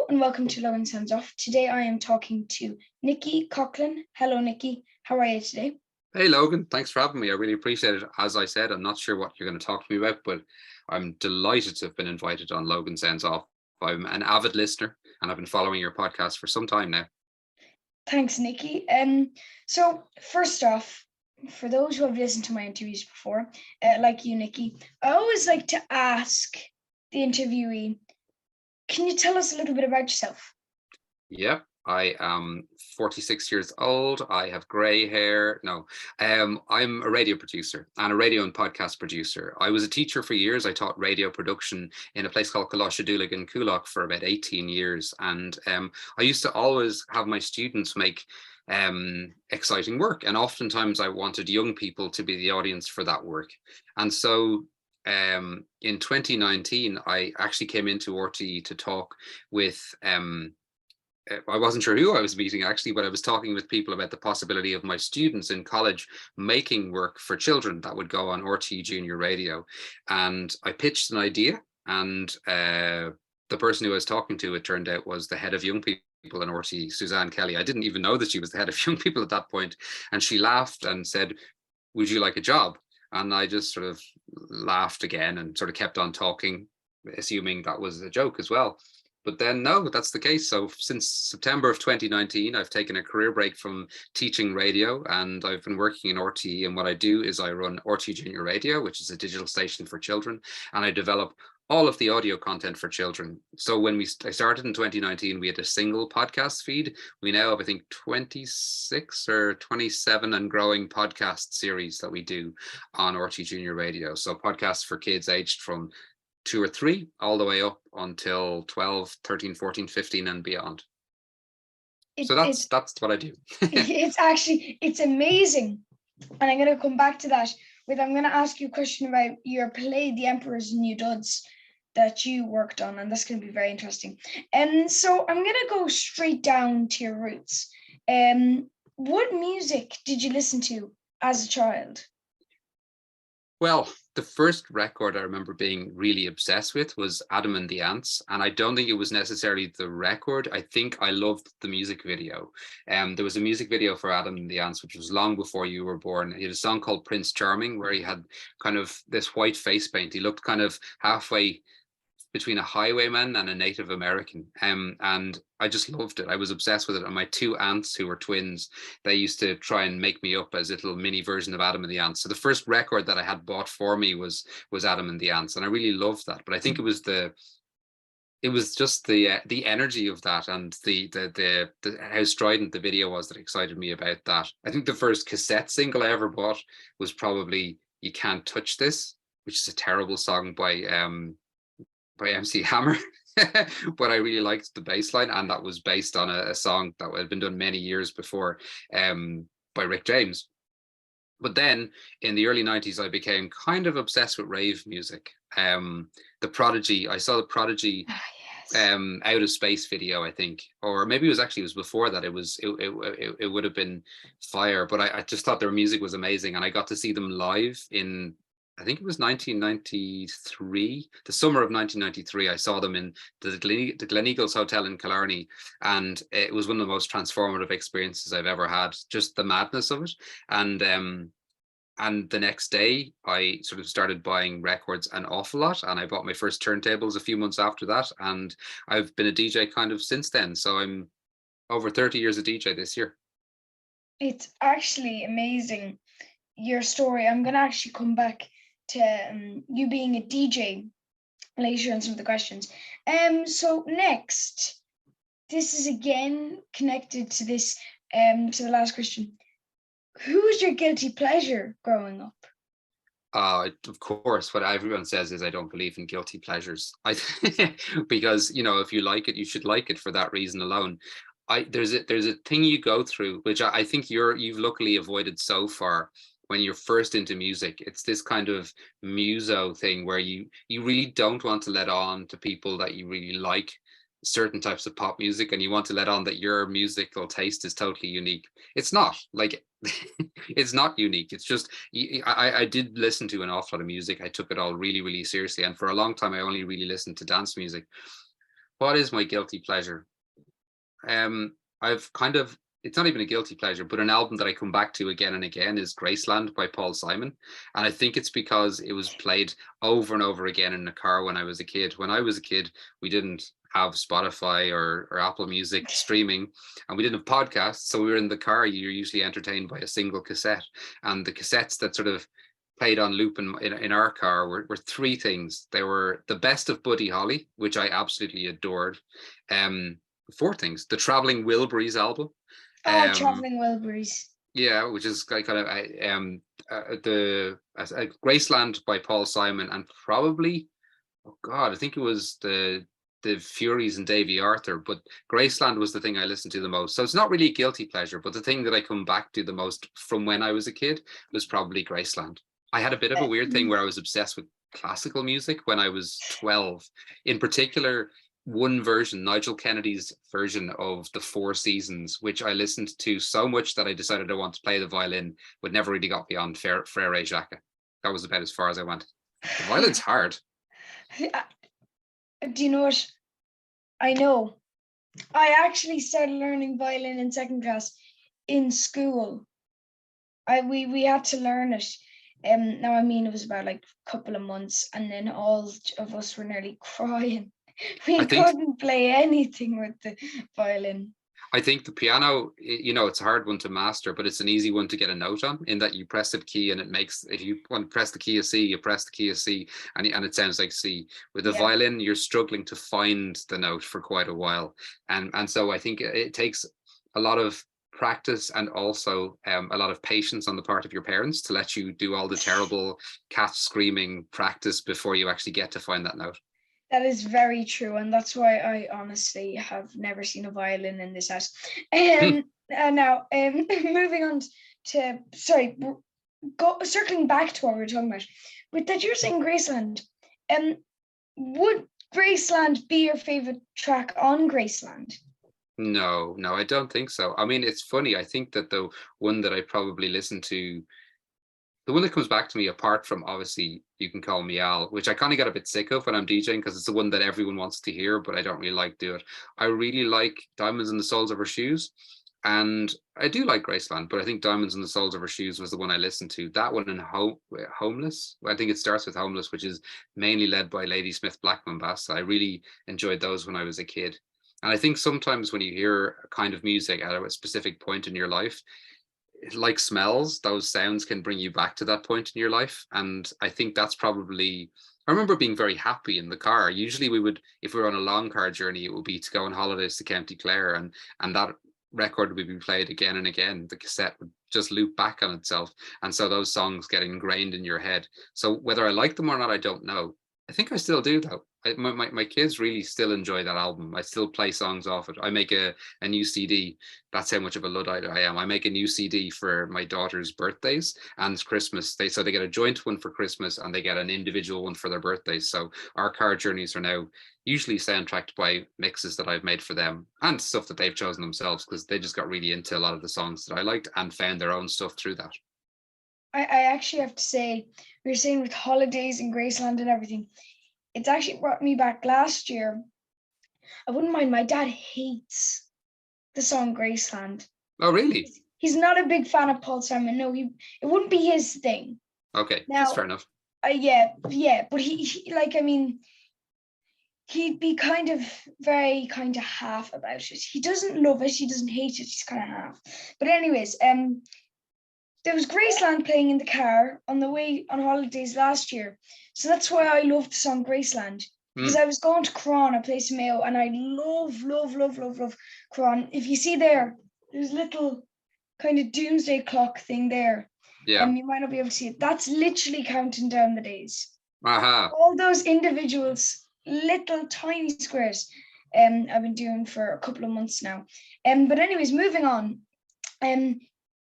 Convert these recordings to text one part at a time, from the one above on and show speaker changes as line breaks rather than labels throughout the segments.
Hello and welcome to Logan Sounds Off. Today I am talking to Nicky Coughlan. Hello, Nicky. How are you today?
Hey, Logan. Thanks for having me. I really appreciate it. As I said, I'm not sure what you're going to talk to me about, but I'm delighted to have been invited on Logan Sounds Off. I'm an avid listener and I've been following your podcast for some time now.
Thanks, Nicky. So first off, for those who have listened to my interviews before, like you, Nicky, I always like to ask the interviewee, can you tell us a little bit about yourself?
Yeah, I am 46 years old. I have grey hair. No, I'm a radio producer and a radio and podcast producer. I was a teacher for years. I taught radio production in a place called Cooloshadoolig in Coolock for about 18 years. And I used to always have my students make exciting work. And oftentimes I wanted young people to be the audience for that work. And so in 2019, I actually came into RTÉ to talk with I wasn't sure who I was meeting actually, but I was talking with people about the possibility of my students in college making work for children that would go on RTÉ Jr radio. And I pitched an idea, and the person who I was talking to, it turned out, was the head of young people in RTÉ, Suzanne Kelly. I didn't even know that she was the head of young people at that point. And she laughed and said, "Would you like a job?" And I just sort of laughed again and sort of kept on talking, assuming that was a joke as well. But then, no, that's the case. So since September of 2019, I've taken a career break from teaching radio, and I've been working in RTÉ. And what I do is I run RTÉ Jr Radio, which is a digital station for children, and I develop all of the audio content for children. So when I started in 2019, we had a single podcast feed. We now have, I think, 26 or 27 and growing podcast series that we do on RTÉ Jr Radio. So podcasts for kids aged from 2 or 3 all the way up until 12, 13, 14, 15 and beyond. So that's what I do.
It's amazing. And I'm going to come back to that I'm going to ask you a question about your play, The Emperor's New Duds, that you worked on, and that's going to be very interesting. And so I'm going to go straight down to your roots. What music did you listen to as a child?
Well, the first record I remember being really obsessed with was Adam and the Ants. And I don't think it was necessarily the record. I think I loved the music video. There was a music video for Adam and the Ants, which was long before you were born. He had a song called Prince Charming, where he had kind of this white face paint. He looked kind of halfway between a highwayman and a Native American. And I just loved it. I was obsessed with it. And my 2 aunts, who were twins, they used to try and make me up as a little mini version of Adam and the Ants. So the first record that I had bought for me was Adam and the Ants. And I really loved that. But I think it was just the energy of that, and the how strident the video was that excited me about that. I think the first cassette single I ever bought was probably You Can't Touch This, which is a terrible song by MC Hammer. But I really liked the bass line, and that was based on a song that had been done many years before by Rick James. But then in the early 90s, I became kind of obsessed with rave music. The Prodigy, I saw the Prodigy Out of Space video, I think, or maybe it was before that. It would have been fire, but I just thought their music was amazing, and I got to see them live in, I think it was 1993, the summer of 1993. I saw them in the Gleneagles Hotel in Killarney, and it was one of the most transformative experiences I've ever had. Just the madness of it, and the next day I sort of started buying records an awful lot, and I bought my first turntables a few months after that, and I've been a DJ kind of since then. So I'm over 30 years a DJ this year.
It's actually amazing, your story. I'm going to actually come back to you being a DJ later on some of the questions. So next, this is again connected to this, to the last question. Who's your guilty pleasure growing up?
Of course, what everyone says is I don't believe in guilty pleasures. Because, if you like it, you should like it for that reason alone. There's a thing you go through, which I think you've luckily avoided so far. When you're first into music, it's this kind of muso thing where you really don't want to let on to people that you really like certain types of pop music, and you want to let on that your musical taste is totally unique. It's not like it's not unique. It's just I did listen to an awful lot of music. I took it all really, really seriously, and for a long time I only really listened to dance music. What is my guilty pleasure? I've kind of, it's not even a guilty pleasure, but an album that I come back to again and again is Graceland by Paul Simon. And I think it's because it was played over and over again in the car when I was a kid. When I was a kid, we didn't have Spotify or Apple Music streaming, and we didn't have podcasts. So we were in the car, you're usually entertained by a single cassette. And the cassettes that sort of played on loop in our car were three things. They were the best of Buddy Holly, which I absolutely adored. Four things: the Traveling Wilburys album.
Oh, Traveling Wilburys.
Yeah, which is kind of the Graceland by Paul Simon, and probably, oh God, I think it was the Furies and Davy Arthur, but Graceland was the thing I listened to the most. So it's not really a guilty pleasure, but the thing that I come back to the most from when I was a kid was probably Graceland. I had a bit of a weird thing where I was obsessed with classical music when I was 12. In particular, one version, Nigel Kennedy's version of The Four Seasons, which I listened to so much that I decided I want to play the violin, but never really got beyond Frere Jacques. That was about as far as I went. The violin's hard.
Do you know what? I know. I actually started learning violin in second class in school. We had to learn it. Now, I mean, it was about like a couple of months, and then all of us were nearly crying. We couldn't play anything with the violin.
I think the piano, it's a hard one to master, but it's an easy one to get a note on, in that you press a key and it makes, if you want to press the key of C, you press the key of C and it sounds like C. With the violin, you're struggling to find the note for quite a while. And so I think it takes a lot of practice and also a lot of patience on the part of your parents to let you do all the terrible cat screaming practice before you actually get to find that note.
That is very true, and that's why I honestly have never seen a violin in this house. Now, moving on to, circling back to what we were talking about, with that you're saying Graceland, would Graceland be your favorite track on Graceland?
No, I don't think so. I mean, it's funny. I think that the one that I probably listen to, the one that comes back to me, apart from obviously You Can Call Me Al, which I kind of got a bit sick of when I'm DJing because it's the one that everyone wants to hear, but I don't really like do it. I really like Diamonds in the Soles of Her Shoes. And I do like Graceland, but I think Diamonds in the Soles of Her Shoes was the one I listened to. That one and Homeless. I think it starts with Homeless, which is mainly led by Ladysmith Black Mambasa. I really enjoyed those when I was a kid. And I think sometimes when you hear a kind of music at a specific point in your life, like smells, those sounds can bring you back to that point in your life. And I think that's probably, I remember being very happy in the car. Usually we would, if we were on a long car journey, it would be to go on holidays to County Clare, and that record would be played again and again. The cassette would just loop back on itself. And so those songs get ingrained in your head. So whether I like them or not, I don't know. I think I still do though. My kids really still enjoy that album. I still play songs off it. I make a new CD. That's how much of a Luddite I am. I make a new CD for my daughter's birthdays and Christmas. They get a joint one for Christmas and they get an individual one for their birthdays. So our car journeys are now usually soundtracked by mixes that I've made for them and stuff that they've chosen themselves, because they just got really into a lot of the songs that I liked and found their own stuff through that.
I actually have to say, we were saying with holidays in Graceland and everything, it's actually brought me back last year. I wouldn't mind. My dad hates the song Graceland.
Oh, really?
He's not a big fan of Paul Simon. No, it wouldn't be his thing.
Okay, now, that's fair enough.
Yeah, but he like, I mean, he'd be kind of very kind of half about it. He doesn't love it. He doesn't hate it. He's kind of half. But anyways, there was Graceland playing in the car on the way on holidays last year. So that's why I love the song Graceland. Because I was going to Cron, a place in Mayo, and I love Cron. If you see there's a little kind of doomsday clock thing there.
Yeah.
You might not be able to see it. That's literally counting down the days.
Uh-huh.
All those individuals, little tiny squares, I've been doing for a couple of months now. But anyways, moving on.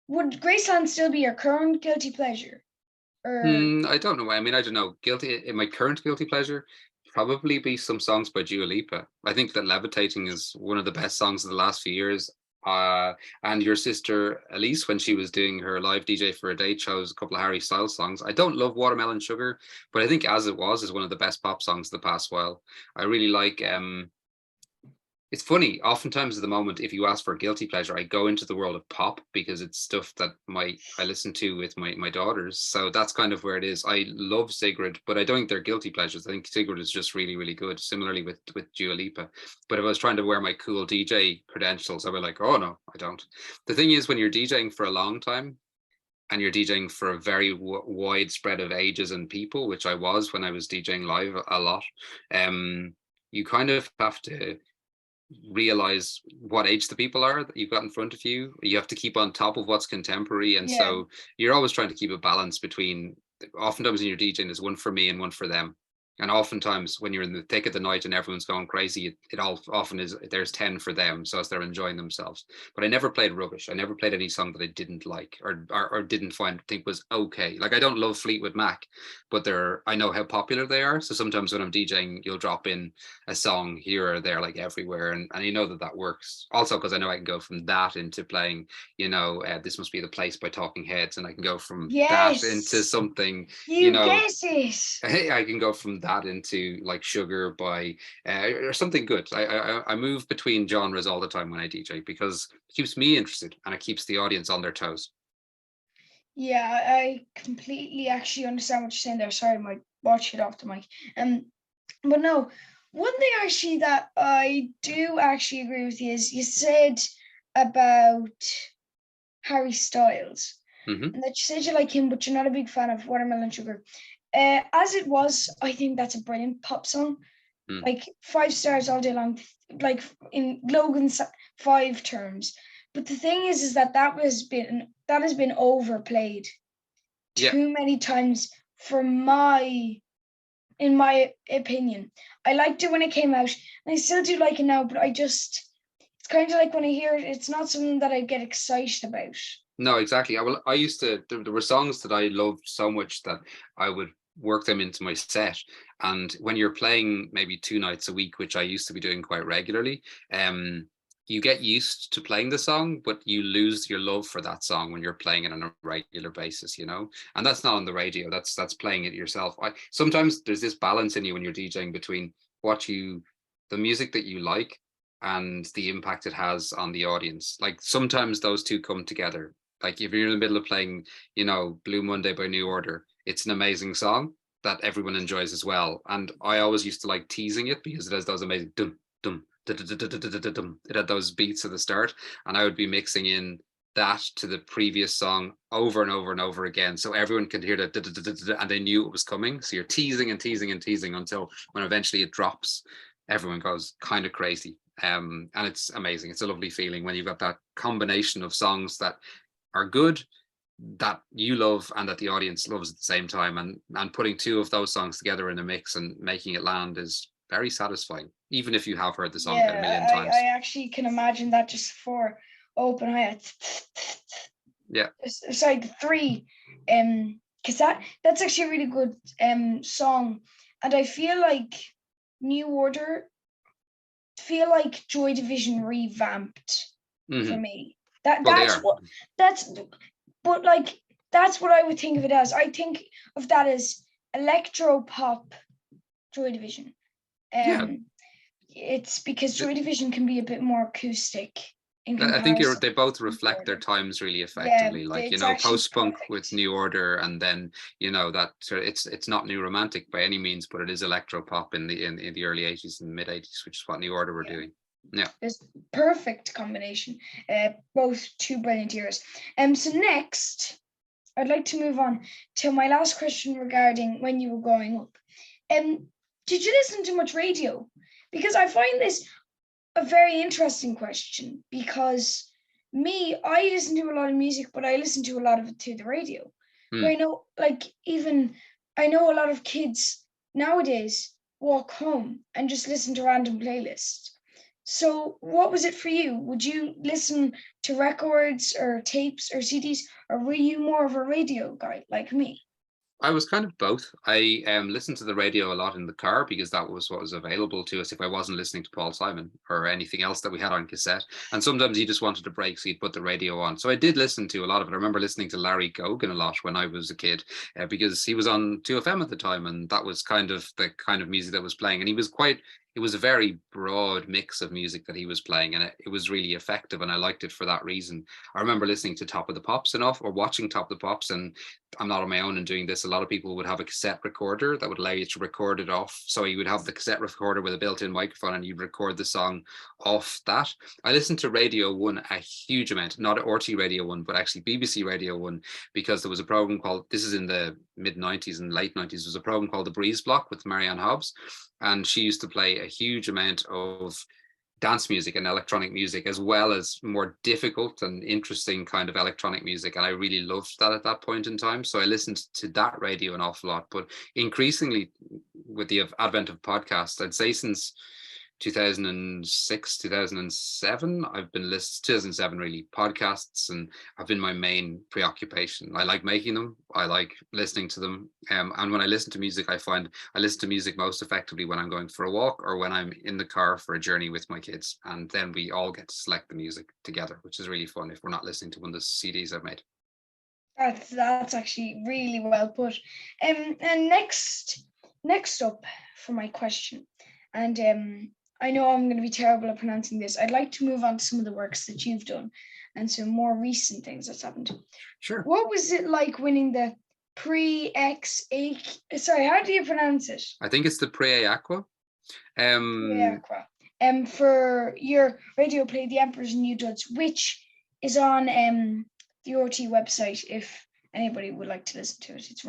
Would Graceland still be your current guilty pleasure? Or
I don't know. I mean, I don't know. In my current guilty pleasure, probably be some songs by Dua Lipa. I think that Levitating is one of the best songs of the last few years. And your sister Elise, when she was doing her live DJ for a day, chose a couple of Harry Styles songs. I don't love Watermelon Sugar, but I think As It Was is one of the best pop songs of the past while. I really like It's funny, oftentimes at the moment, if you ask for a guilty pleasure, I go into the world of pop because it's stuff that I listen to with my daughters. So that's kind of where it is. I love Sigrid, but I don't think they're guilty pleasures. I think Sigrid is just really, really good. Similarly with Dua Lipa. But if I was trying to wear my cool DJ credentials, I'd be like, oh no, I don't. The thing is, when you're DJing for a long time and you're DJing for a very wide spread of ages and people, which I was when I was DJing live a lot, you kind of have to realize what age the people are that you've got in front of you. You have to keep on top of what's contemporary, and
Yeah.
so you're always trying to keep a balance between, oftentimes in your DJing there's one for me and one for them, and oftentimes when you're in the thick of the night and everyone's going crazy, it all often is there's 10 for them, so as they're enjoying themselves. But I never played rubbish. I never played any song that I didn't like or didn't think was okay. Like, I don't love Fleetwood Mac, but I know how popular they are, so sometimes when I'm DJing you'll drop in a song here or there, like everywhere, and you know that works. Also because I know I can go from that into playing, This Must Be the Place by Talking Heads, and I can go from that into
Yes,
something,
you get it.
hey, I can go from that into like Sugar by or something good. I move between genres all the time when I DJ because it keeps me interested and it keeps the audience on their toes.
Yeah, I completely actually understand what you're saying there. Sorry, my watch it off the mic. But no, one thing actually that I do actually agree with you is you said about Harry Styles,
Hmm.
and that you said you like him, but you're not a big fan of Watermelon Sugar. As it was, I think that's a brilliant pop song.
Mm.
Like 5 stars all day long, like in Logan's 5 terms. But the thing is that that has been overplayed
Yeah.
too many times in my opinion. I liked it when it came out, and I still do like it now. But it's kind of like when I hear it, it's not something that I get excited about.
No, exactly. I used to, there were songs that I loved so much that I would work them into my set. And when you're playing maybe 2 nights a week, which I used to be doing quite regularly, you get used to playing the song, but you lose your love for that song when you're playing it on a regular basis, And that's not on the radio. That's playing it yourself. Sometimes there's this balance in you when you're DJing between the music that you like and the impact it has on the audience. Like, sometimes those two come together. Like, if you're in the middle of playing, Blue Monday by New Order, it's an amazing song that everyone enjoys as well. And I always used to like teasing it because it has those amazing dum dum dum dum dum dum dum dum. It had those beats at the start, and I would be mixing in that to the previous song over and over and over again, so everyone could hear that, and they knew it was coming. So you're teasing and teasing and teasing until when eventually it drops, everyone goes kind of crazy. And it's amazing. It's a lovely feeling when you've got that combination of songs that are good, that you love, and that the audience loves at the same time, and putting two of those songs together in a mix and making it land is very satisfying, even if you have heard the song a million
Yeah,
times.
I actually can imagine that just for open eye.
Yeah.
Sorry, the three, because that's actually a really good song, and I feel like New Order, feel like Joy Division revamped for
Hmm.
me. That
Well, they
that's
are.
what that's but like that's what I would think of it as. I think of that as electro pop Joy Division.
Yeah.
It's because Joy Division can be a bit more acoustic in
I think
comparison
they both
to New
reflect their
Order.
times really
Yeah,
effectively. Like,
it's actually
post-punk with
perfect.
New Order, and then that sort of, it's not new romantic by any means, but it is electro pop in the early 80s and mid 80s, which is what New Order were
Yeah,
doing. Yeah.
it's perfect combination. Both two brilliant eras. So next, I'd like to move on to my last question regarding when you were growing up. Did you listen to much radio? Because I find this a very interesting question, because I listen to a lot of music, but I listen to a lot of it through the radio. But
Hmm.
I know, I know a lot of kids nowadays walk home and just listen to random playlists. So what was it for you? Would you listen to records or tapes or CDs, or were you more of a radio guy like me?
I was kind of both. I listened to the radio a lot in the car because that was what was available to us if I wasn't listening to Paul Simon or anything else that we had on cassette. And sometimes you just wanted a break, so you'd put the radio on. So I did listen to a lot of it. I remember listening to Larry Gogan a lot when I was a kid, because he was on 2FM at the time, and that was kind of the kind of music that was playing. And he was quite it was a very broad mix of music that he was playing, and it was really effective, and I liked it for that reason. I remember listening to Top of the Pops enough, or watching Top of the Pops, and I'm not on my own in doing this. A lot of people would have a cassette recorder that would allow you to record it off. So you would have the cassette recorder with a built-in microphone, and you'd record the song off that. I listened to Radio 1 a huge amount, not RTÉ Radio 1, but actually BBC Radio 1, because there was a program called, this is in the mid 90s and late 90s, there was a program called The Breeze Block with Marianne Hobbs, and she used to play a huge amount of dance music and electronic music, as well as more difficult and interesting kind of electronic music. And I really loved that at that point in time. So I listened to that radio an awful lot. But increasingly, with the advent of podcasts, I'd say since 2006, 2007, I've been listening, 2007 really, podcasts, and have been my main preoccupation. I like making them, I like listening to them, and when I listen to music, I find I listen to music most effectively when I'm going for a walk or when I'm in the car for a journey with my kids, and then we all get to select the music together, which is really fun if we're not listening to one of the CDs I've made.
That's actually really well put. And next up for my question, and I know I'm going to be terrible at pronouncing this. I'd like to move on to some of the works that you've done and some more recent things that's happened.
Sure.
What was it like winning the sorry, how do you pronounce it?
I think it's the Prix Aqua.
For your radio play, The Emperor's New Duds, which is on the RTÉ website if anybody would like to listen to it. It's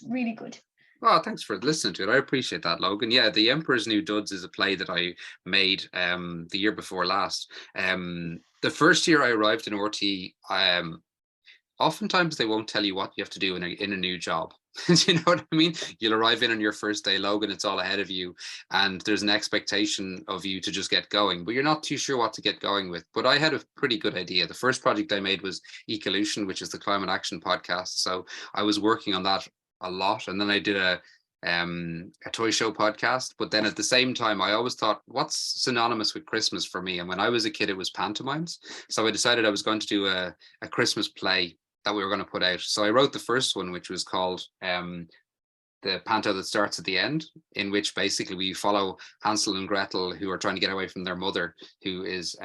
really good.
Oh, thanks for listening to it. I appreciate that, Logan. Yeah, The Emperor's New Duds is a play that I made the year before last. The first year I arrived in RTÉ, oftentimes they won't tell you what you have to do in a new job. Do you know what I mean? You'll arrive in on your first day, Logan, it's all ahead of you, and there's an expectation of you to just get going, but you're not too sure what to get going with. But I had a pretty good idea. The first project I made was Ecolution, which is the climate action podcast. So I was working on that a lot, and then I did a toy show podcast. But then at the same time, I always thought, what's synonymous with Christmas for me? And when I was a kid, it was pantomimes. So I decided I was going to do a Christmas play that we were going to put out. So I wrote the first one, which was called The Panto That Starts at the End, in which basically we follow Hansel and Gretel, who are trying to get away from their mother, who is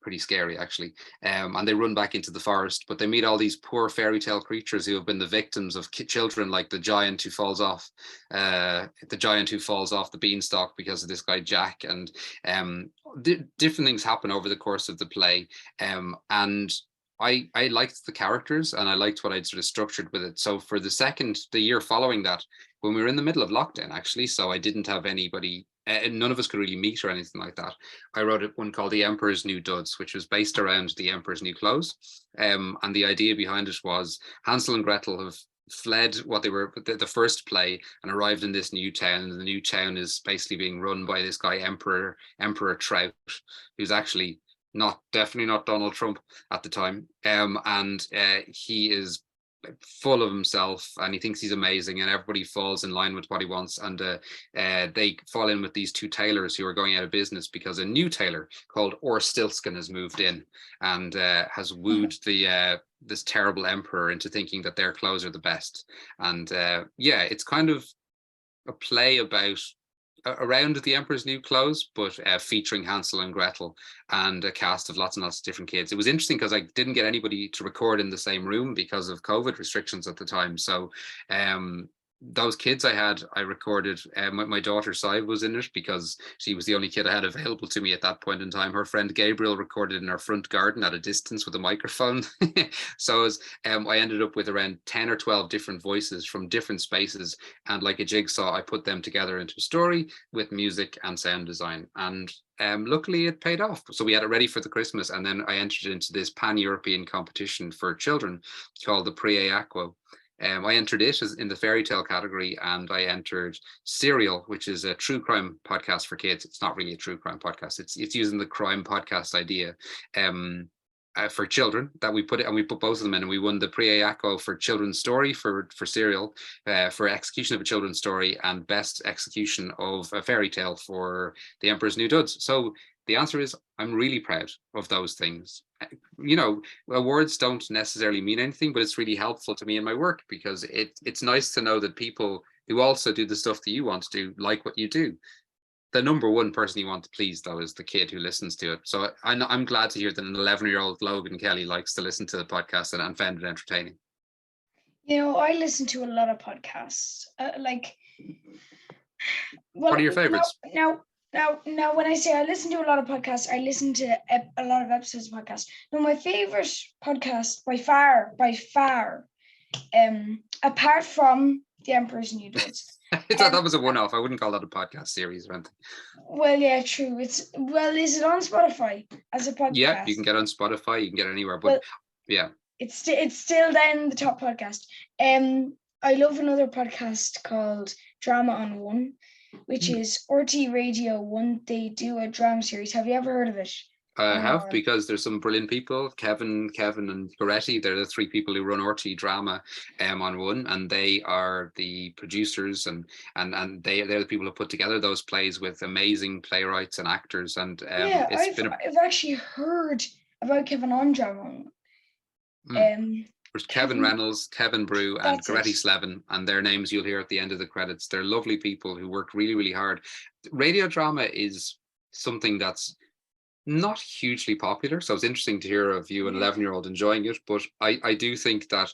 pretty scary actually, and they run back into the forest, but they meet all these poor fairy tale creatures who have been the victims of children, like the giant who falls off the beanstalk because of this guy Jack, and different things happen over the course of the play, and I liked the characters and I liked what I'd sort of structured with it. So for the year following that, when we were in the middle of lockdown, actually, so I didn't have anybody, none of us could really meet or anything like that, I wrote one called The Emperor's New Duds, which was based around the Emperor's New Clothes. And the idea behind it was Hansel and Gretel have fled what they were the first play and arrived in this new town, and the new town is basically being run by this guy Emperor Trout, who's actually definitely not Donald Trump at the time, and he is full of himself and he thinks he's amazing, and everybody falls in line with what he wants, and they fall in with these two tailors who are going out of business because a new tailor called Stiltskin has moved in and has wooed this terrible emperor into thinking that their clothes are the best. And it's kind of a play around the Emperor's New Clothes, but featuring Hansel and Gretel and a cast of lots and lots of different kids. It was interesting because I didn't get anybody to record in the same room because of COVID restrictions at the time. So those kids I recorded, my daughter Sive was in it because she was the only kid I had available to me at that point in time. Her friend Gabriel recorded in our front garden at a distance with a microphone. So I ended up with around 10 or 12 different voices from different spaces, and like a jigsaw, I put them together into a story with music and sound design. And luckily it paid off. So we had it ready for the Christmas, and then I entered into this pan-European competition for children called the Prix Aqua. I entered it in the fairy tale category, and I entered Serial, which is a true crime podcast for kids. It's not really a true crime podcast. It's using the crime podcast idea for children that we put both of them in, and we won the Prix Aqua for children's story for Serial, for execution of a children's story, and best execution of a fairy tale for The Emperor's New Duds. So the answer is I'm really proud of those things. You know, awards don't necessarily mean anything, but it's really helpful to me in my work because it's nice to know that people who also do the stuff that you want to do like what you do. the number one person you want to please, though, is the kid who listens to it. So I'm glad to hear that an 11-year-old Logan Kelly likes to listen to the podcast and found it entertaining.
You know, I listen to a lot of podcasts.
What are your favorites?
Now, when I say I listen to a lot of podcasts, I listen to a lot of episodes of podcasts. Now, my favorite podcast by far, apart from The Emperor's New Duds.
That was a one-off. I wouldn't call that a podcast series or anything.
Well, yeah, true. Is it on Spotify as a podcast?
Yeah, you can get on Spotify. You can get anywhere. But yeah,
it's still then the top podcast. I love another podcast called Drama on One, which is RTÉ Radio 1. They do a drama series. Have you ever heard of it?
I have, because there's some brilliant people, Kevin and Goretti. They're the three people who run RTÉ Drama on One, and they are the producers and they're the people who put together those plays with amazing playwrights and actors. And
I've actually heard about Kevin on Drama.
There's Kevin Reynolds, Kevin Brew, and Goretti Slevin, and their names you'll hear at the end of the credits. They're lovely people who work really, really hard. Radio drama is something that's not hugely popular, so it's interesting to hear of you, an 11-year-old, enjoying it. But I do think that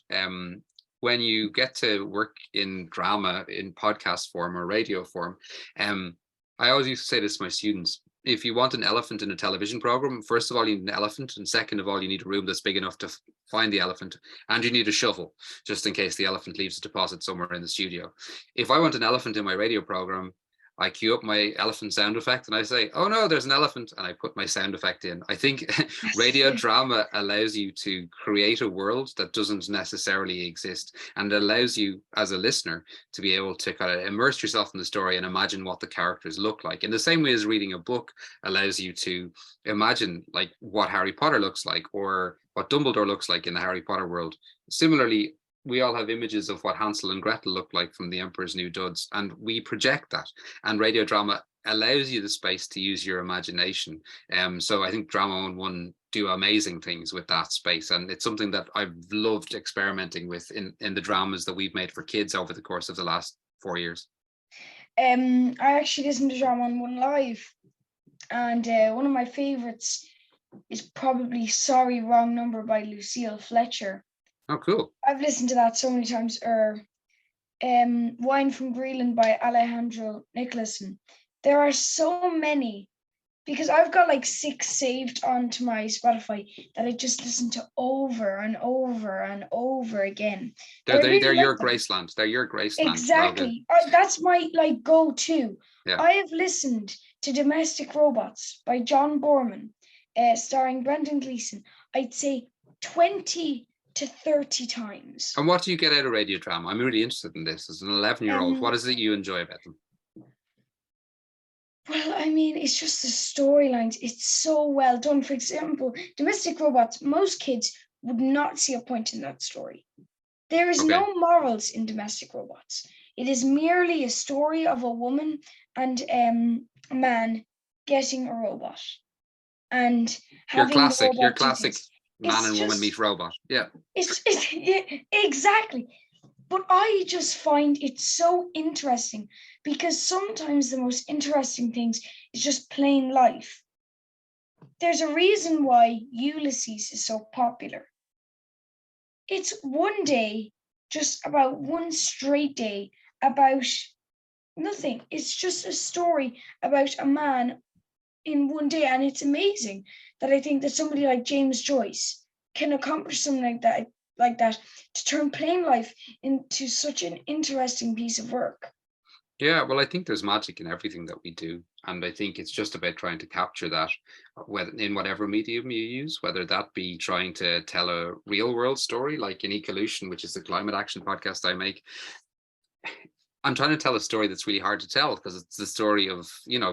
when you get to work in drama in podcast form or radio form, I always used to say this to my students: if you want an elephant in a television program, first of all, you need an elephant, and second of all, you need a room that's big enough to find the elephant, and you need a shovel just in case the elephant leaves a deposit somewhere in the studio. If I want an elephant in my radio program, I cue up my elephant sound effect and I say, "Oh no, there's an elephant," and I put my sound effect in. I think radio drama allows you to create a world that doesn't necessarily exist, and allows you as a listener to be able to kind of immerse yourself in the story and imagine what the characters look like, in the same way as reading a book allows you to imagine like what Harry Potter looks like or what Dumbledore looks like in the Harry Potter world. Similarly, we all have images of what Hansel and Gretel look like from The Emperor's New Duds, and we project that. And radio drama allows you the space to use your imagination. So I think Drama on One do amazing things with that space, and it's something that I've loved experimenting with in the dramas that we've made for kids over the course of the last 4 years.
I actually listened to Drama on One live, and one of my favorites is probably Sorry Wrong Number by Lucille Fletcher.
Oh, cool.
I've listened to that so many times. Or Wine from Greenland by Alejandro Nicholson. There are so many, because I've got like 6 saved onto my Spotify that I just listen to over and over and over again.
They're your Graceland. They're your Graceland.
Exactly. That's my like go-to.
Yeah.
I have listened to Domestic Robots by John Borman, starring Brendan Gleeson, I'd say 20 to 30 times.
And what do you get out of radio drama? I'm really interested in this. As an 11-year-old, what is it you enjoy about them?
Well, I mean, it's just the storylines. It's so well done. For example, Domestic Robots, most kids would not see a point in that story. There is no morals in Domestic Robots. It is merely a story of a woman and a man getting a robot. And having
your classic man and woman meet robot. Yeah.
Yeah, exactly. But I just find it so interesting, because sometimes the most interesting things is just plain life. There's a reason why Ulysses is so popular. It's one day, just about one straight day, about nothing. It's just a story about a man in one day, and it's amazing that I think that somebody like James Joyce can accomplish something like that to turn plain life into such an interesting piece of work.
Yeah, well, I think there's magic in everything that we do, and I think it's just about trying to capture that, whether in whatever medium you use, whether that be trying to tell a real world story like in Ecolution, which is the climate action podcast I make. I'm trying to tell a story that's really hard to tell, because it's the story of,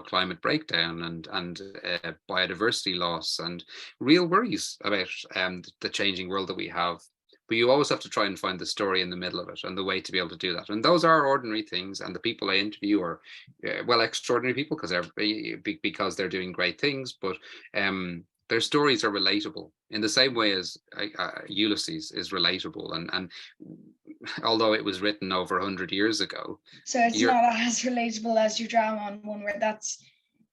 climate breakdown and biodiversity loss and real worries about the changing world that we have. But you always have to try and find the story in the middle of it and the way to be able to do that. And those are ordinary things. And the people I interview are, extraordinary people because they're doing great things. But their stories are relatable in the same way as Ulysses is relatable. And although it was written over 100 years ago.
So it's not as relatable as your Drama on One, where that's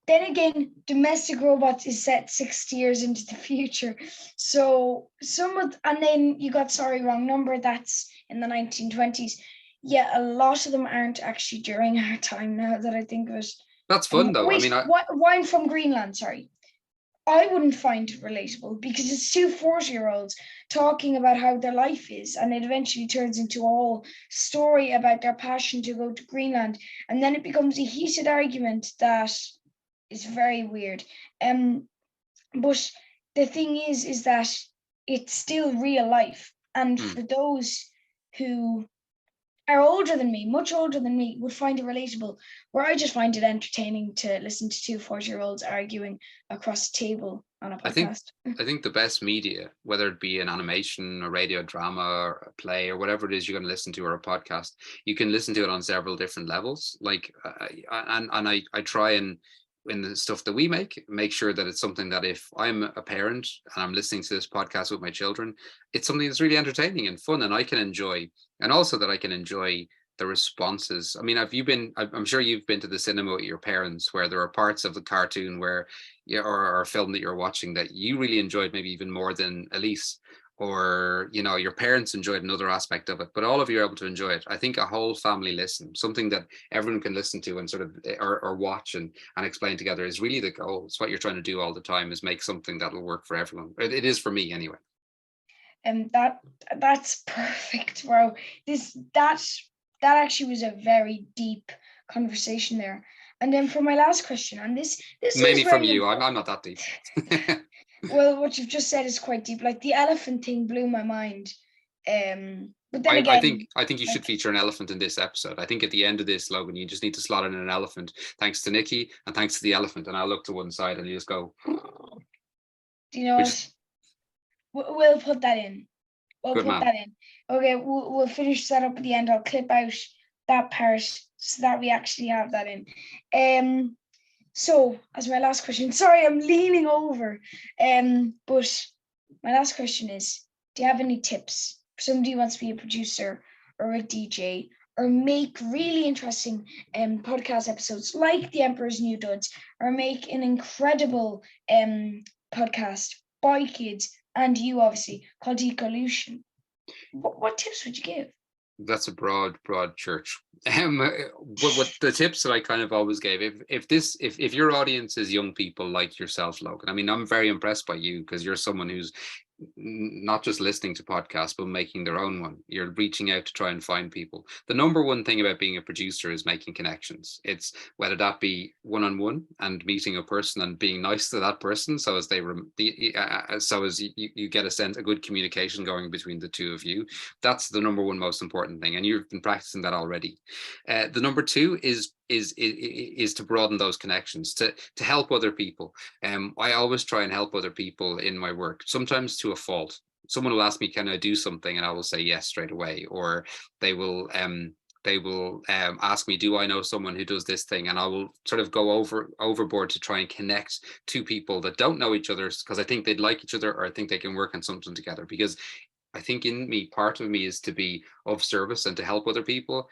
then again, domestic robots is set 60 years into the future. So and then you got Sorry Wrong Number, that's in the 1920s. Yeah, a lot of them aren't actually during our time now that I think of it.
That's fun though. I
Wait,
mean,
Wine from Greenland, sorry. I wouldn't find it relatable because it's two 40-year-olds talking about how their life is, and it eventually turns into a whole story about their passion to go to Greenland, and then it becomes a heated argument that is very weird. But the thing is that it's still real life, and for those who are older than me, much older than me, would find it relatable, where I just find it entertaining to listen to two 40-year-olds arguing across a table on a podcast.
I think the best media, whether it be an animation, a radio drama, or a play, or whatever it is you're going to listen to, or a podcast, you can listen to it on several different levels. Like, and I try and in the stuff that we make sure that it's something that if I'm a parent and I'm listening to this podcast with my children, it's something that's really entertaining and fun and I can enjoy, and also that I can enjoy the responses. I mean, I'm sure you've been to the cinema with your parents where there are parts of the cartoon where, or a film that you're watching that you really enjoyed, maybe even more than Elise, or your parents enjoyed another aspect of it, but all of you are able to enjoy it. I think a whole family listen, something that everyone can listen to and sort of or watch and explain together, is really the goal. It's what you're trying to do all the time, is make something that'll work for everyone. It is for me anyway.
And that's perfect, bro. That actually was a very deep conversation there. And then for my last question, and this
mainly from you, I'm not that deep.
Well, what you've just said is quite deep. Like the elephant thing blew my mind. But then again,
I think you should feature an elephant in this episode. I think at the end of this, Logan, you just need to slot in an elephant. Thanks to Nicky and thanks to the elephant, and I'll look to one side and you just go.
Do you know what? We'll put that in. That in. Okay, we'll finish that up at the end. I'll clip out that part so that we actually have that in. So, as my last question, sorry, I'm leaning over. But my last question is: do you have any tips for somebody who wants to be a producer or a DJ or make really interesting podcast episodes like The Emperor's New Duds, or make an incredible podcast by kids and you obviously called Evolution? What tips would you give?
That's a broad church. What the tips that I kind of always gave, if your audience is young people like yourself, Logan, I mean, I'm very impressed by you because you're someone who's not just listening to podcasts but making their own one. You're reaching out to try and find people. The number one thing about being a producer is making connections. It's whether that be one-on-one and meeting a person and being nice to that person so as you get a good communication going between the two of you. That's the number one most important thing, and you've been practicing that already. The number two is to broaden those connections, to help other people. I always try and help other people in my work, sometimes to a fault. Someone will ask me, can I do something? And I will say yes straight away. Or they will ask me, do I know someone who does this thing? And I will sort of go overboard to try and connect two people that don't know each other because I think they'd like each other, or I think they can work on something together. Because I think in me, part of me is to be of service and to help other people.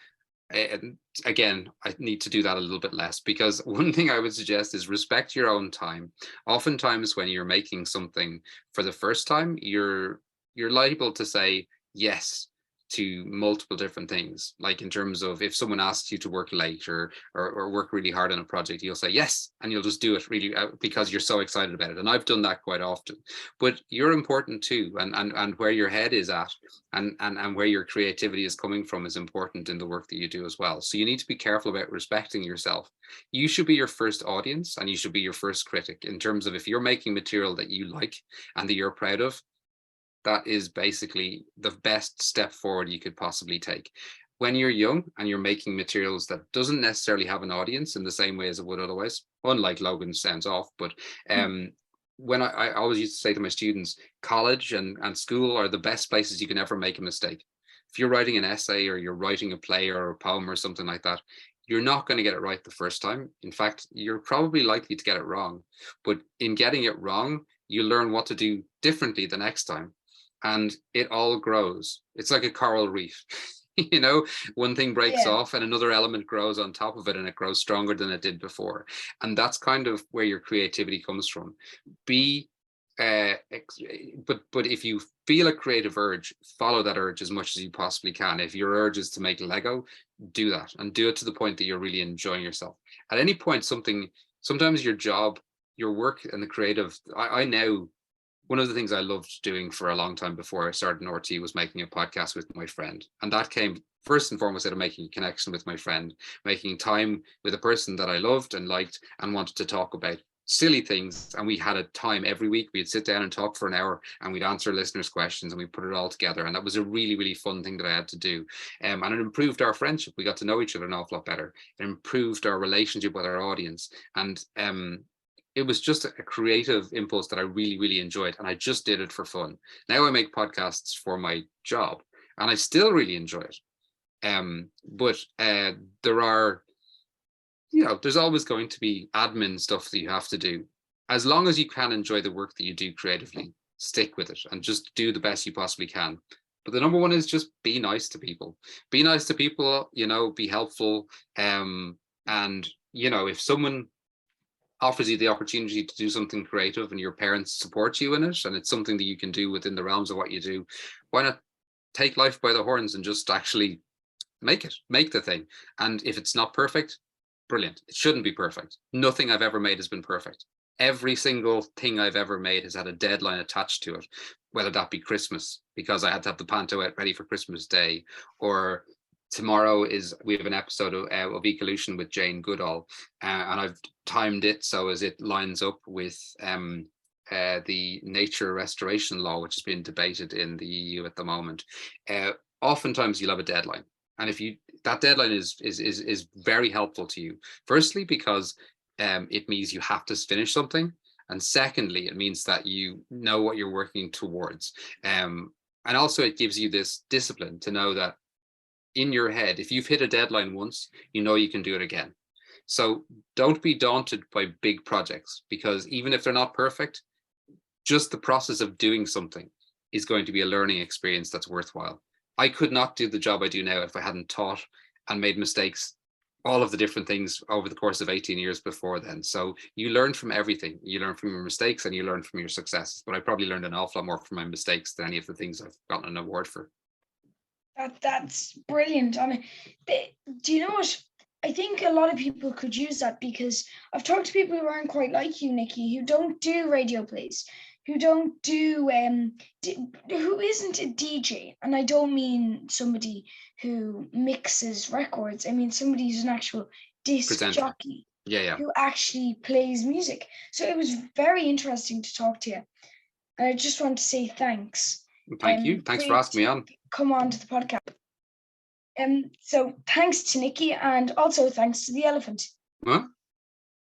And again, I need to do that a little bit less, because one thing I would suggest is respect your own time. Oftentimes when you're making something for the first time, you're liable to say yes to multiple different things. Like in terms of if someone asks you to work late or work really hard on a project, you'll say yes, and you'll just do it really because you're so excited about it. And I've done that quite often. But you're important too, and where your head is at and where your creativity is coming from is important in the work that you do as well. So you need to be careful about respecting yourself. You should be your first audience and you should be your first critic, in terms of if you're making material that you like and that you're proud of. That is basically the best step forward you could possibly take. When you're young and you're making materials that doesn't necessarily have an audience in the same way as it would otherwise, unlike Logan Sounds Off, but when I always used to say to my students, college and school are the best places you can ever make a mistake. If you're writing an essay or you're writing a play or a poem or something like that, you're not going to get it right the first time. In fact, you're probably likely to get it wrong. But in getting it wrong, you learn what to do differently the next time. And it all grows. It's like a coral reef. You know, one thing breaks
Yeah.
off and another element grows on top of it, and it grows stronger than it did before. And that's kind of where your creativity comes from. Be but if you feel a creative urge, follow that urge as much as you possibly can. If your urge is to make Lego, do that, and do it to the point that you're really enjoying yourself. At any point, sometimes your job, your work and the creative, I now, one of the things I loved doing for a long time before I started in RTÉ was making a podcast with my friend. And that came first and foremost out of making a connection with my friend, making time with a person that I loved and liked and wanted to talk about silly things. And we had a time every week. We'd sit down and talk for an hour, and we'd answer listeners' questions, and we put it all together. And that was a really, really fun thing that I had to do. And it improved our friendship. We got to know each other an awful lot better. It improved our relationship with our audience. And it was just a creative impulse that I really, really enjoyed. And I just did it for fun. Now I make podcasts for my job, and I still really enjoy it. But there are, there's always going to be admin stuff that you have to do. As long as you can enjoy the work that you do creatively, stick with it and just do the best you possibly can. But the number one is just be nice to people. Be nice to people, be helpful. And, if someone offers you the opportunity to do something creative and your parents support you in it, and it's something that you can do within the realms of what you do, why not take life by the horns and just actually make the thing? And if it's not perfect, brilliant. It shouldn't be perfect. Nothing I've ever made has been perfect. Every single thing I've ever made has had a deadline attached to it, whether that be Christmas, because I had to have the panto out ready for Christmas Day, or tomorrow we have an episode of Ecolution with Jane Goodall, and I've timed it so as it lines up with the nature restoration law, which is being debated in the EU at the moment. Oftentimes you'll have a deadline, and if that deadline is very helpful to you. Firstly, because it means you have to finish something, and secondly, it means that you know what you're working towards. And also it gives you this discipline to know that in your head, if you've hit a deadline once, you know you can do it again. So don't be daunted by big projects, because even if they're not perfect, just the process of doing something is going to be a learning experience that's worthwhile. I could not do the job I do now if I hadn't taught and made mistakes, all of the different things over the course of 18 years before then. So you learn from everything. You learn from your mistakes and you learn from your successes. But I probably learned an awful lot more from my mistakes than any of the things I've gotten an award for.
That's brilliant. I mean, do you know what? I think a lot of people could use that, because I've talked to people who aren't quite like you, Nicky, who don't do radio plays, who don't do who isn't a DJ. And I don't mean somebody who mixes records. I mean somebody who's an actual disc jockey.
Yeah.
Who actually plays music. So it was very interesting to talk to you. And I just want to say thanks.
Thank you. Thanks for asking me on.
Come on to the podcast. So thanks to Nicky, and also thanks to the elephant.
Huh?